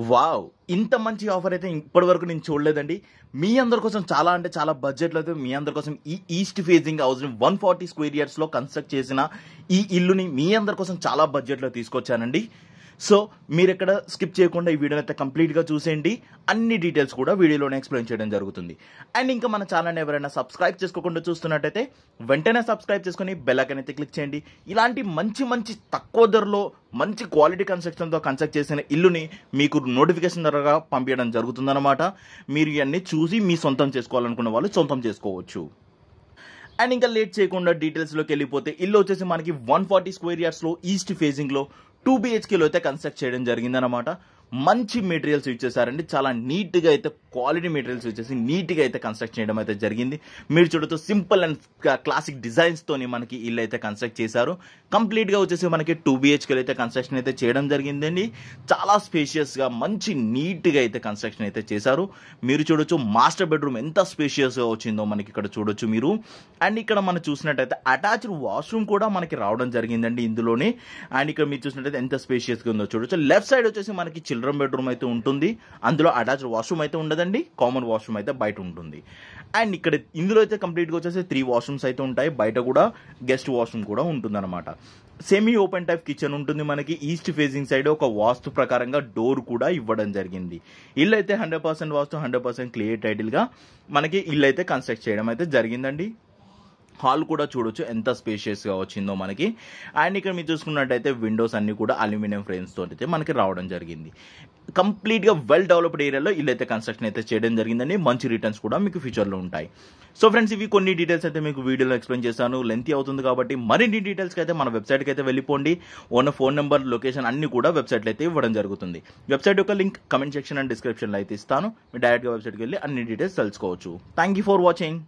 Wow! ఇంత మంచి offer అయితే ఇప్పటివరకు నేను చూడలేదండి. మీ అందరి కోసం చాలా అంటే చాలా బడ్జెట్‌లో అయితే మీ అందరి కోసం ఈ ఈస్ట్ ఫేసింగ్ హౌస్‌ని 140 స్క్వేర్ యార్డ్స్‌లో కన్‌స్ట్రక్ట్ చేసిన ఈ ఇల్లుని మీ అందరి కోసం చాలా బడ్జెట్‌లో తీసుకొచ్చానండి. సో, మీరెక్కడ స్కిప్ చేయకుండా ఈ వీడియోని అయితే కంప్లీట్‌గా చూసేయండి. అన్ని డీటెయిల్స్ కూడా వీడియోలోనే ఎక్స్‌ప్లెయిన్ చేయడం జరుగుతుంది. అండ్ ఇంకా మన ఛానల్‌ని ఎవరైనా సబ్స్క్రైబ్ చేసుకోకుండా చూస్తున్నట్టయితే వెంటనే సబ్స్క్రైబ్ చేసుకొని బెల్ ఐకాన్ అయితే క్లిక్ చేయండి. ఇలాంటి మంచి తక్కువ ధరలో మంచి క్వాలిటీ కన్స్ట్రక్షన్‌తో కన్స్ట్రక్ట్ చేసిన ఇల్లుని మీకు నోటిఫికేషన్ ద్వారా పంపించడం జరుగుతుందన్నమాట. మీరు ఇవన్నీ చూసి మీ సొంతం చేసుకోవాలనుకున్న వాళ్ళు సొంతం చేసుకోవచ్చు. అండ్ ఇంకా లేట్ చేయకుండా డీటెయిల్స్లోకి వెళ్ళిపోతే ఇల్లు వచ్చేసి మనకి 140 స్క్వేర్ యార్డ్స్లో ఈస్ట్ ఫేసింగ్లో 2 BHKలో అయితే కన్స్ట్రక్ట్ చేయడం జరిగిందనమాట. మంచి మెటీరియల్స్ యూజ్ చేశారండి. చాలా నీట్గా అయితే క్వాలిటీ మెటీరియల్స్ యూజ్ చేసి నీట్గా అయితే కన్స్ట్రక్ట్ చేయడం అయితే జరిగింది. మీరు చూడొచ్చు సింపుల్ అండ్ క్లాసిక్ డిజైన్స్తోని మనకి ఇల్లు అయితే కన్స్ట్రక్ట్ చేశారు. కంప్లీట్గా వచ్చేసి మనకి 2 BHKలో అయితే కన్స్ట్రక్షన్ అయితే చేయడం జరిగిందండి. చాలా స్పేషియస్గా మంచి నీట్గా అయితే కన్స్ట్రక్షన్ అయితే చేశారు. మీరు చూడొచ్చు మాస్టర్ బెడ్రూమ్ ఎంత స్పేషియస్గా వచ్చిందో మనకి ఇక్కడ చూడొచ్చు మీరు. అండ్ ఇక్కడ మనం చూసినట్టయితే అటాచ్డ్ వాష్రూమ్ కూడా మనకి రావడం జరిగిందండి ఇందులోనే. అండ్ ఇక్కడ మీరు చూసినట్టయితే ఎంత స్పేషియస్గా ఉందో చూడొచ్చు. లెఫ్ట్ సైడ్ వచ్చేసి మనకి చిల్డ్రన్ బెడ్రూమ్ అయితే ఉంటుంది. అందులో అటాచ్డ్ వాష్రూమ్ అయితే ఉండదండి. కామన్ వాష్రూమ్ అయితే బయట ఉంటుంది. అండ్ ఇక్కడ ఇందులో అయితే కంప్లీట్గా వచ్చేసి 3 వాష్రూమ్స్ అయితే ఉంటాయి. బయట కూడా గెస్ట్ వాష్రూమ్ కూడా ఉంటుందన్నమాట. సెమీ ఓపెన్ టైప్ కిచెన్ ఉంటుంది మనకి. ఈస్ట్ ఫేసింగ్ సైడ్ ఒక వాస్తు ప్రకారంగా డోర్ కూడా ఇవ్వడం జరిగింది. ఇల్లు అయితే 100% వాస్తు 100% క్లియర్ టైటిల్గా మనకి ఇల్లు అయితే కన్స్ట్రక్ట్ చేయడం అయితే జరిగిందండి. హాల్ కూడా చూడొచ్చు ఎంత స్పేషియస్గా వచ్చిందో మనకి. అండ్ ఇక్కడ మీరు చూసుకున్నట్టయితే విండోస్ అన్ని కూడా అల్యూమినియం ఫ్రేమ్స్ తోటి అయితే మనకి రావడం జరిగింది. కంప్లీట్గా వెల్ డెవలప్డ్ ఏరియాలో ఇల్లు అయితే కన్స్ట్రక్షన్ అయితే చేయడం జరిగిందండి. మంచి రిటర్న్స్ కూడా మీకు ఫ్యూచర్లో ఉంటాయి. సో ఫ్రెండ్స్, ఇవి కొన్ని డీటెయిల్స్ అయితే మీకు వీడియోలో ఎక్స్ప్లెయిన్ చేశాను. లెంతీ అవుతుంది కాబట్టి మరిన్ని డీటెయిల్స్కి అయితే మన వెబ్సైట్కి అయితే వెళ్ళిపోండి. ఓన్ ఫోన్ నెంబర్, లొకేషన్ అన్ని కూడా వెబ్సైట్లో అయితే ఇవ్వడం జరుగుతుంది. వెబ్సైట్ యొక్క లింక్ కమెంట్ సెక్షన్ అండ్ డిస్క్రిప్షన్లో అయితే ఇస్తాను. మీరు డైరెక్ట్గా వెబ్సైట్కి వెళ్ళి అన్ని డీటెయిల్స్ తెలుసుకోవచ్చు. Thank you for watching.